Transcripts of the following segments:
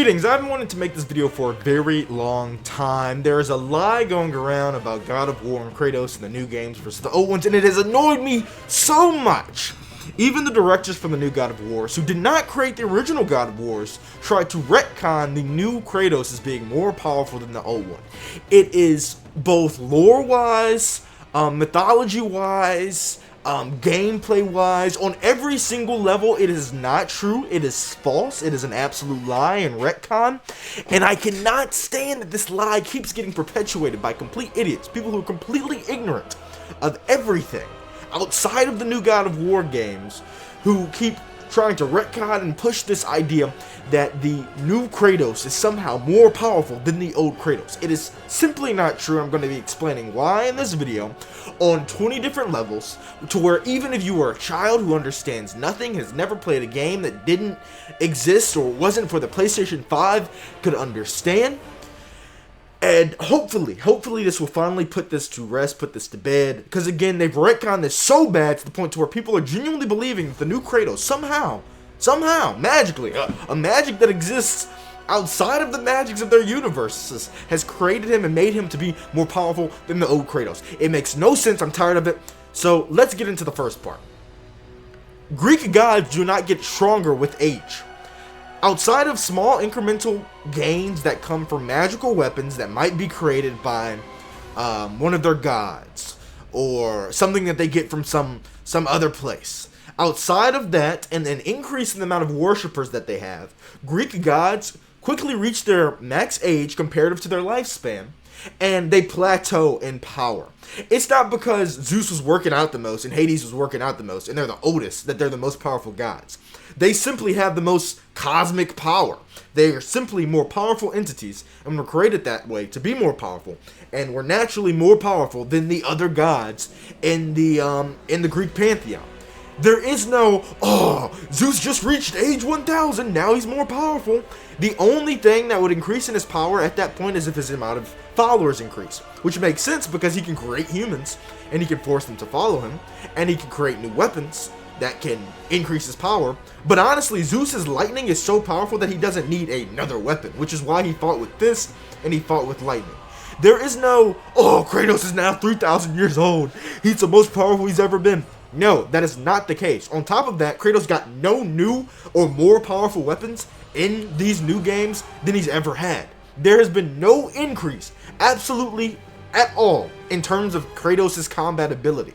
Greetings, I've been wanting to make this video for a very long time. There is a lie going around about God of War and Kratos in the new games versus the old ones, and it has annoyed me so much. Even the directors from the new God of Wars, who did not create the original God of Wars, tried to retcon the new Kratos as being more powerful than the old one. It is both lore-wise, mythology-wise, gameplay-wise, on every single level. It is not true. It is false. It is an absolute lie and retcon. And I cannot stand that this lie keeps getting perpetuated by complete idiots, people who are completely ignorant of everything outside of the new God of War games, who keep trying to retcon and push this idea that the new Kratos is somehow more powerful than the old Kratos. It is simply not true. I'm going to be explaining why in this video on 20 different levels, to where even if you are a child who understands nothing, has never played a game that didn't exist or wasn't for the PlayStation 5, could understand. And hopefully this will finally put this to rest, put this to bed. Because again, they've retconned this so bad to the point to where people are genuinely believing that the new Kratos somehow, magically, a magic that exists outside of the magics of their universes has created him and made him to be more powerful than the old Kratos. It makes no sense. I'm tired of it. So let's get into the first part. Greek gods do not get stronger with age. Outside of small incremental gains that come from magical weapons that might be created by one of their gods, or something that they get from some other place. Outside of that, and an increase in the amount of worshippers that they have, Greek gods quickly reach their max age comparative to their lifespan, and they plateau in power. It's not because Zeus was working out the most and Hades was working out the most and they're the oldest that they're the most powerful gods. They simply have the most cosmic power. They are simply more powerful entities and were created that way to be more powerful, and were naturally more powerful than the other gods in the Greek pantheon. There is no, Zeus just reached age 1000, now he's more powerful. The only thing that would increase in his power at that point is if his amount of followers increase, which makes sense because he can create humans and he can force them to follow him, and he can create new weapons that can increase his power. But honestly, Zeus's lightning is so powerful that he doesn't need another weapon, which is why he fought with this and he fought with lightning. There is no, Kratos is now 3,000 years old, he's the most powerful he's ever been. No, that is not the case. On top of that, Kratos got no new or more powerful weapons in these new games than he's ever had. There has been no increase, absolutely at all, in terms of Kratos' combat ability.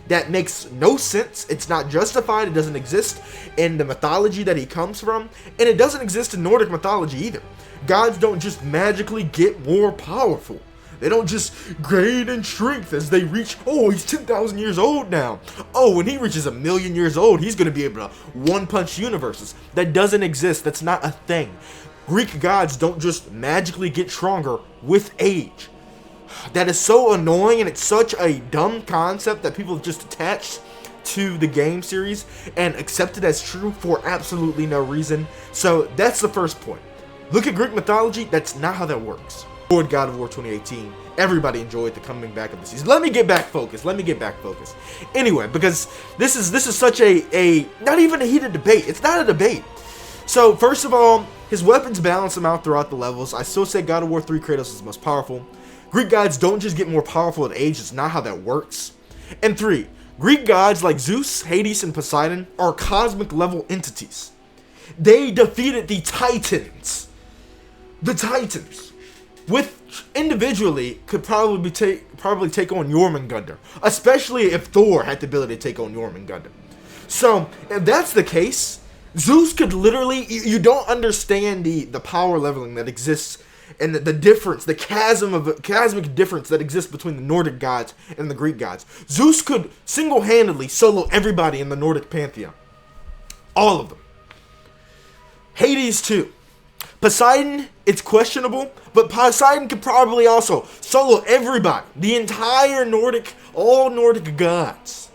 That makes no sense. It's not justified. It doesn't exist in the mythology that he comes from, and it doesn't exist in Nordic mythology either. Gods don't just magically get more powerful. They don't just gain in strength as they reach, he's 10,000 years old now. When he reaches 1,000,000 years old, he's going to be able to one-punch universes. That doesn't exist. That's not a thing. Greek gods don't just magically get stronger with age. That is so annoying, and it's such a dumb concept that people have just attached to the game series and accepted as true for absolutely no reason. So that's the first point. Look at Greek mythology. That's not how that works. God of War 2018. Everybody enjoyed the coming back of the season. Let me get back focused. Anyway, because this is such a not even a heated debate. It's not a debate. So first of all, his weapons balance him out throughout the levels. I still say God of War 3 Kratos is the most powerful. Greek gods don't just get more powerful at age. It's not how that works. And 3, Greek gods like Zeus, Hades, and Poseidon are cosmic level entities. They defeated the Titans. The Titans, with individually, could probably take on Jormungandr, especially if Thor had the ability to take on Jormungandr. So if that's the case, Zeus could literally, you don't understand the power leveling that exists and the difference, the cosmic difference that exists between the Nordic gods and the Greek gods. Zeus could single-handedly solo everybody in the Nordic pantheon. All of them. Hades too. Poseidon, it's questionable, but Poseidon could probably also solo everybody. The entire all Nordic gods.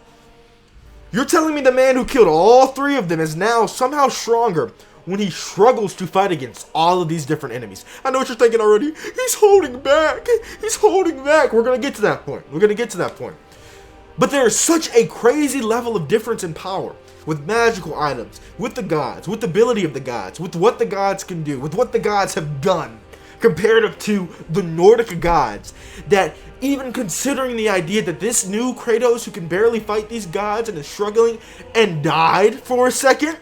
You're telling me the man who killed all 3 of them is now somehow stronger when he struggles to fight against all of these different enemies? I know what you're thinking already. He's holding back. We're going to get to that point. But there is such a crazy level of difference in power with magical items, with the gods, with the ability of the gods, with what the gods can do, with what the gods have done, comparative to the Nordic gods, that even considering the idea that this new Kratos who can barely fight these gods and is struggling and died for a second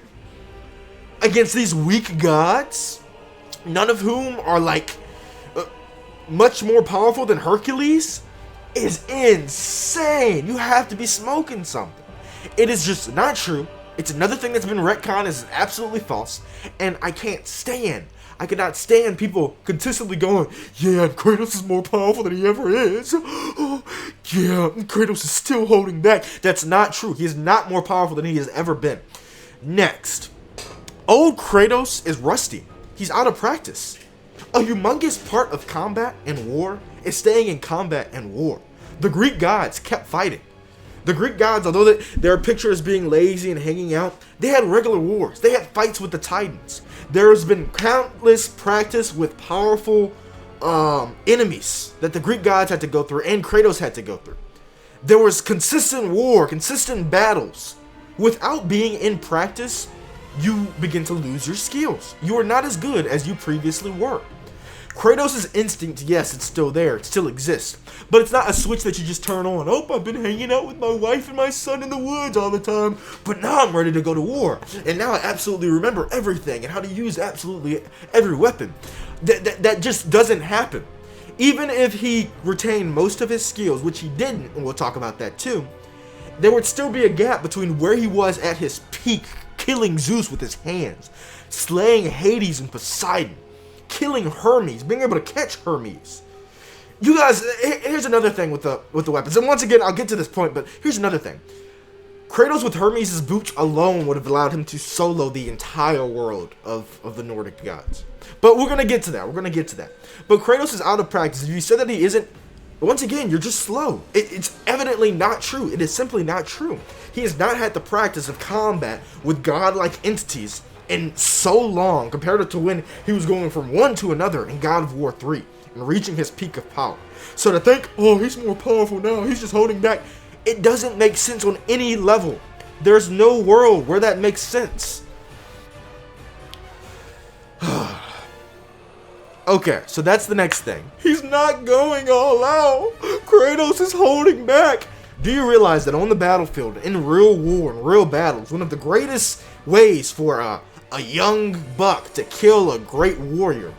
against these weak gods, none of whom are like much more powerful than Hercules, is insane. You have to be smoking something. It is just not true. It's another thing that's been retconned as absolutely false, and I cannot stand people consistently going, yeah, Kratos is more powerful than he ever is. Oh, yeah, Kratos is still holding back. That's not true. He is not more powerful than he has ever been. Next, old Kratos is rusty. He's out of practice. A humongous part of combat and war is staying in combat and war. The Greek gods kept fighting. The Greek gods, although their picture as being lazy and hanging out, they had regular wars. They had fights with the Titans. There has been countless practice with powerful enemies that the Greek gods had to go through and Kratos had to go through. There was consistent war, consistent battles. Without being in practice, you begin to lose your skills. You are not as good as you previously were. Kratos' instinct, yes, it's still there. It still exists. But it's not a switch that you just turn on. Oh, I've been hanging out with my wife and my son in the woods all the time, but now I'm ready to go to war. And now I absolutely remember everything and how to use absolutely every weapon. That just doesn't happen. Even if he retained most of his skills, which he didn't, and we'll talk about that too, there would still be a gap between where he was at his peak, killing Zeus with his hands, slaying Hades and Poseidon, killing Hermes, being able to catch Hermes. You guys, here's another thing with the weapons. And once again, I'll get to this point, but here's another thing. Kratos with Hermes' boots alone would have allowed him to solo the entire world of the Nordic gods. But we're going to get to that. But Kratos is out of practice. If you said that he isn't, once again, you're just slow. It's evidently not true. It is simply not true. He has not had the practice of combat with godlike entities in so long, compared to when he was going from one to another in God of War 3 and reaching his peak of power. So to think, oh, he's more powerful now, he's just holding back, it doesn't make sense on any level. There's no world where that makes sense. Okay, so that's the next thing. He's not going all out. Kratos is holding back. Do you realize that on the battlefield, in real war and real battles, one of the greatest ways for a young buck to kill a great warrior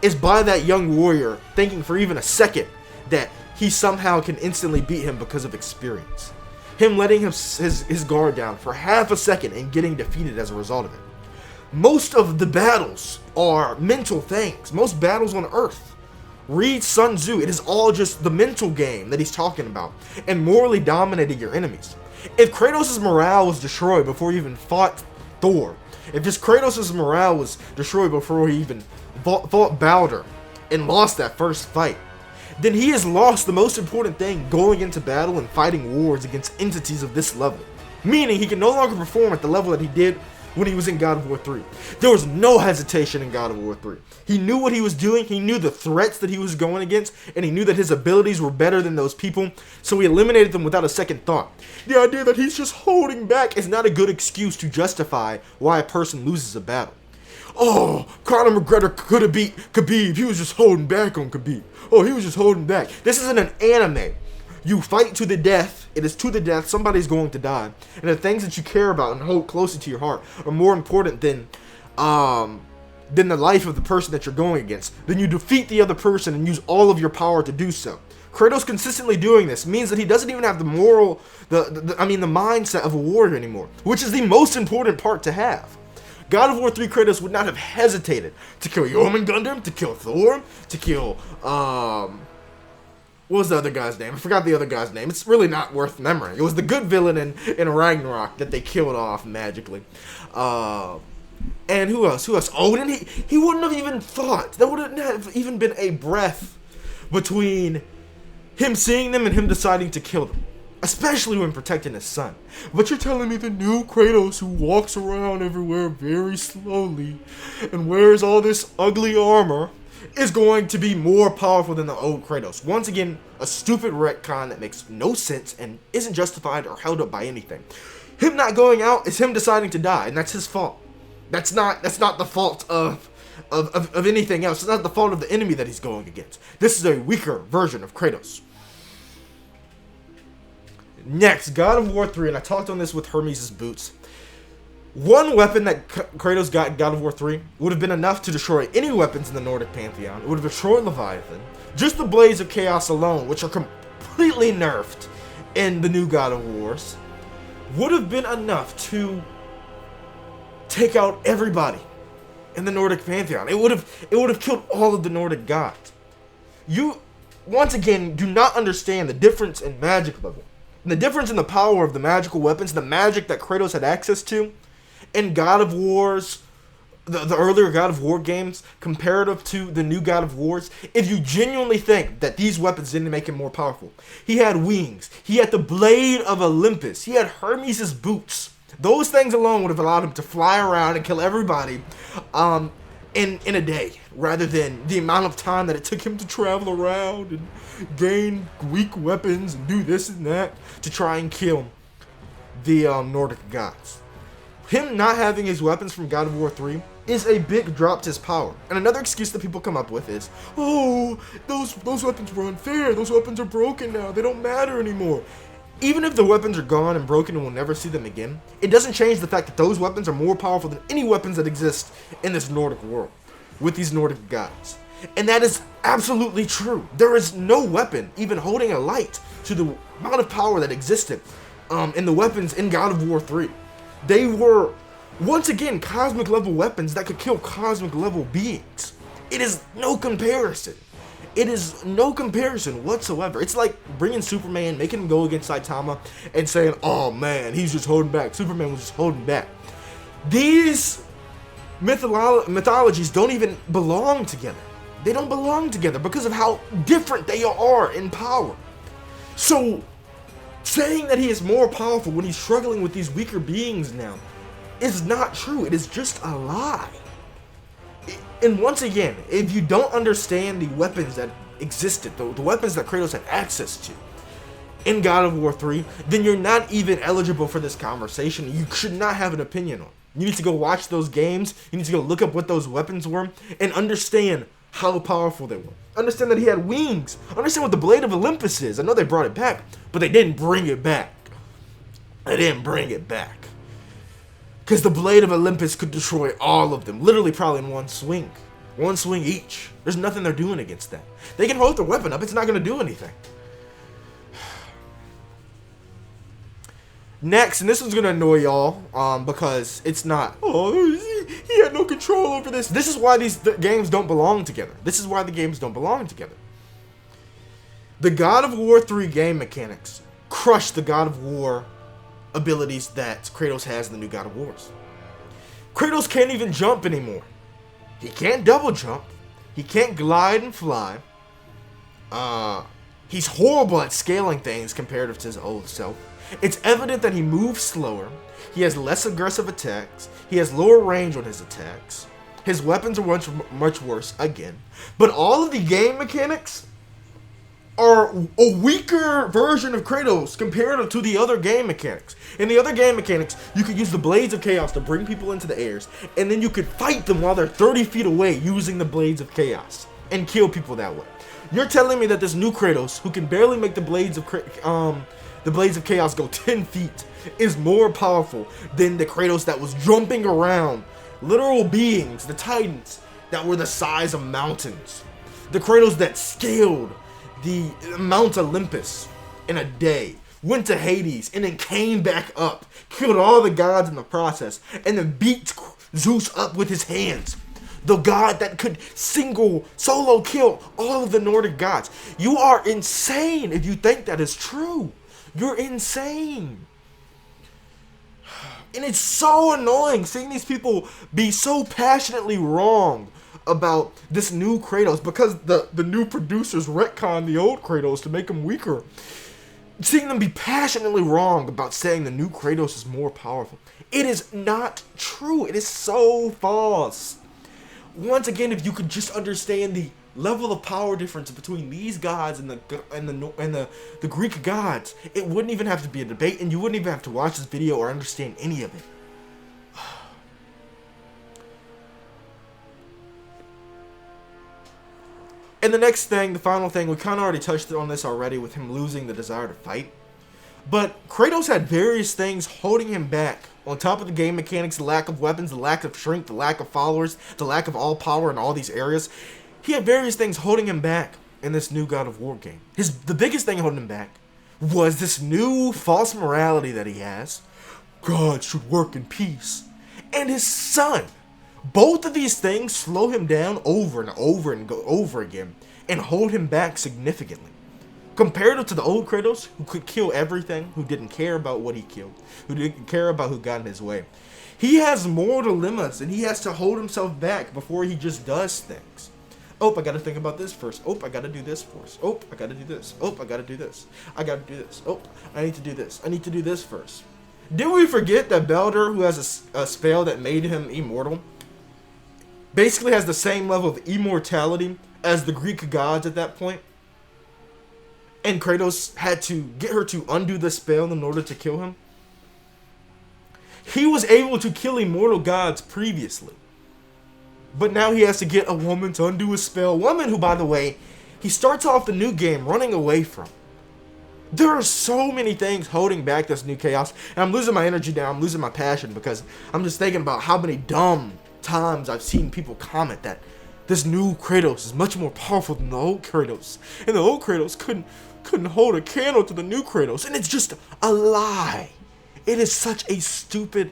is by that young warrior thinking for even a second that he somehow can instantly beat him because of experience. Him letting his guard down for half a second and getting defeated as a result of it. Most of the battles are mental things. Most battles on Earth. Read Sun Tzu. It is all just the mental game that he's talking about and morally dominating your enemies. If Kratos' morale was destroyed before he even fought Thor, if just Kratos' morale was destroyed before he even fought Baldur and lost that first fight, then he has lost the most important thing going into battle and fighting wars against entities of this level. Meaning he can no longer perform at the level that he did when he was in God of War 3. There was no hesitation in God of War 3. He knew what he was doing, he knew the threats that he was going against, and he knew that his abilities were better than those people, so he eliminated them without a second thought. The idea that he's just holding back is not a good excuse to justify why a person loses a battle. Oh, Conor McGregor could have beat Khabib, he was just holding back on Khabib. Oh, he was just holding back. This isn't an anime. You fight to the death. It is to the death. Somebody's going to die. And the things that you care about and hold closer to your heart are more important than the life of the person that you're going against. Then you defeat the other person and use all of your power to do so. Kratos consistently doing this means that he doesn't even have the moral, the mindset of a warrior anymore, which is the most important part to have. God of War 3 Kratos would not have hesitated to kill Jormungandr, to kill Thor, to kill, what was the other guy's name? I forgot the other guy's name. It's really not worth memory. It was the good villain in Ragnarok that they killed off magically. And who else? Odin? He wouldn't have even thought. There wouldn't have even been a breath between him seeing them and him deciding to kill them. Especially when protecting his son. But you're telling me the new Kratos who walks around everywhere very slowly and wears all this ugly armor is going to be more powerful than the old Kratos. Once again, a stupid retcon that makes no sense and isn't justified or held up by anything. Him not going out is him deciding to die, and that's his fault. That's not the fault of anything else. It's not the fault of the enemy that he's going against. This is a weaker version of Kratos. Next, God of War 3, and I talked on this with Hermes' boots. One weapon that Kratos got in God of War 3 would have been enough to destroy any weapons in the Nordic Pantheon. It would have destroyed Leviathan. Just the Blades of Chaos alone, which are completely nerfed in the new God of Wars, would have been enough to take out everybody in the Nordic Pantheon. It would have killed all of the Nordic gods. You, once again, do not understand the difference in magic level. And the difference in the power of the magical weapons, the magic that Kratos had access to, in God of Wars, the earlier God of War games, comparative to the new God of Wars, if you genuinely think that these weapons didn't make him more powerful. He had wings. He had the Blade of Olympus. He had Hermes' boots. Those things alone would have allowed him to fly around and kill everybody in a day, rather than the amount of time that it took him to travel around and gain weak weapons and do this and that to try and kill the Nordic gods. Him not having his weapons from God of War 3 is a big drop to his power. And another excuse that people come up with is, oh, those weapons were unfair. Those weapons are broken now. They don't matter anymore. Even if the weapons are gone and broken and we'll never see them again, it doesn't change the fact that those weapons are more powerful than any weapons that exist in this Nordic world with these Nordic gods. And that is absolutely true. There is no weapon even holding a light to the amount of power that existed in the weapons in God of War 3. They were, once again, cosmic level weapons that could kill cosmic level beings. It is no comparison. It is no comparison whatsoever. It's like bringing Superman, making him go against Saitama, and saying, oh man, he's just holding back. Superman was just holding back. These mythologies don't even belong together. They don't belong together because of how different they are in power. So, saying that he is more powerful when he's struggling with these weaker beings now is not true. It is just a lie. And once again, if you don't understand the weapons that existed, the weapons that Kratos had access to in God of War 3, then you're not even eligible for this conversation. You should not have an opinion on. You need to go watch those games. You need to go look up what those weapons were and understand how powerful they were. Understand that he had wings. Understand what the Blade of Olympus is. I know they brought it back, but they didn't bring it back. They didn't bring it back. Because the Blade of Olympus could destroy all of them. Literally probably in one swing. One swing each. There's nothing they're doing against that. They can hold their weapon up. It's not going to do anything. Next, and this is going to annoy y'all, because it's not, oh, he had no control over this. This is why these games don't belong together. This is why the games don't belong together. The God of War 3 game mechanics crush the God of War abilities that Kratos has in the new God of Wars. Kratos can't even jump anymore. He can't double jump. He can't glide and fly. He's horrible at scaling things comparative to his old self. It's evident that he moves slower. He has less aggressive attacks. He has lower range on his attacks. His weapons are much worse, again. But all of the game mechanics are a weaker version of Kratos comparative to the other game mechanics. In the other game mechanics, you could use the Blades of Chaos to bring people into the airs, and then you could fight them while they're 30 feet away using the Blades of Chaos and kill people that way. You're telling me that this new Kratos, who can barely make the Blades of Chaos go 10 feet, is more powerful than the Kratos that was jumping around literal beings, the Titans, that were the size of mountains. The Kratos that scaled the Mount Olympus in a day, went to Hades, and then came back up, killed all the gods in the process, and then beat Zeus up with his hands. The god that could solo kill all of the Nordic gods. You are insane if you think that is true. You're insane. And it's so annoying seeing these people be so passionately wrong about this new Kratos because the new producers retcon the old Kratos to make him weaker. Seeing them be passionately wrong about saying the new Kratos is more powerful. It is not true. It is so false. Once again, if you could just understand the level of power difference between these gods and the Greek gods, it wouldn't even have to be a debate, and you wouldn't even have to watch this video or understand any of it. And the next thing, the final thing, we kind of already touched on this already with him losing the desire to fight. But Kratos had various things holding him back. On top of the game mechanics, the lack of weapons, the lack of strength, the lack of followers, the lack of all power in all these areas. He had various things holding him back in this new God of War game. The biggest thing holding him back was this new false morality that he has. God should work in peace. And his son. Both of these things slow him down over and over and over again and hold him back significantly. Compared to the old Kratos, who could kill everything, who didn't care about what he killed, who didn't care about who got in his way. He has more dilemmas, and he has to hold himself back before he just does things. Oh, I gotta think about this first. Oh, I gotta do this first. Oh, I gotta do this. Oh, I gotta do this. I gotta do this. Oh, I need to do this. I need to do this first. Did we forget that Baldur, who has a spell that made him immortal, basically has the same level of immortality as the Greek gods at that point? And Kratos had to get her to undo the spell in order to kill him. He was able to kill immortal gods previously. But now he has to get a woman to undo a spell. A woman who, by the way, he starts off the new game running away from. There are so many things holding back this new chaos. And I'm losing my energy now. I'm losing my passion because I'm just thinking about how many dumb times I've seen people comment that this new Kratos is much more powerful than the old Kratos. And the old Kratos couldn't hold a candle to the new Kratos. And it's just a lie. It is such a stupid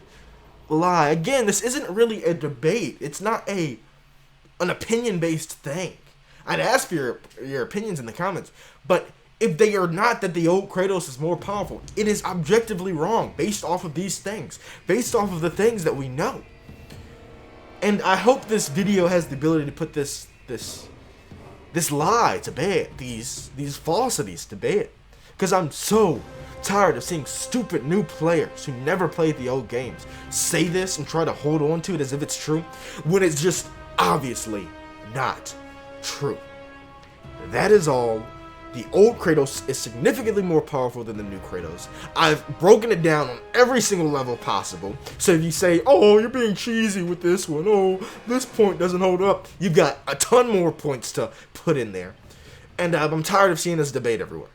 lie. Again, this isn't really a debate. It's not an opinion-based thing. I'd ask for your opinions in the comments. But if they are not that the old Kratos is more powerful, it is objectively wrong based off of these things. Based off of the things that we know. And I hope this video has the ability to put this lie to bed, these falsities to bed. Because I'm so tired of seeing stupid new players who never played the old games say this and try to hold on to it as if it's true, when it's just obviously not true. That is all. The old Kratos is significantly more powerful than the new Kratos. I've broken it down on every single level possible. So if you say, oh, you're being cheesy with this one, oh, this point doesn't hold up, you've got a ton more points to put in there. And I'm tired of seeing this debate everywhere.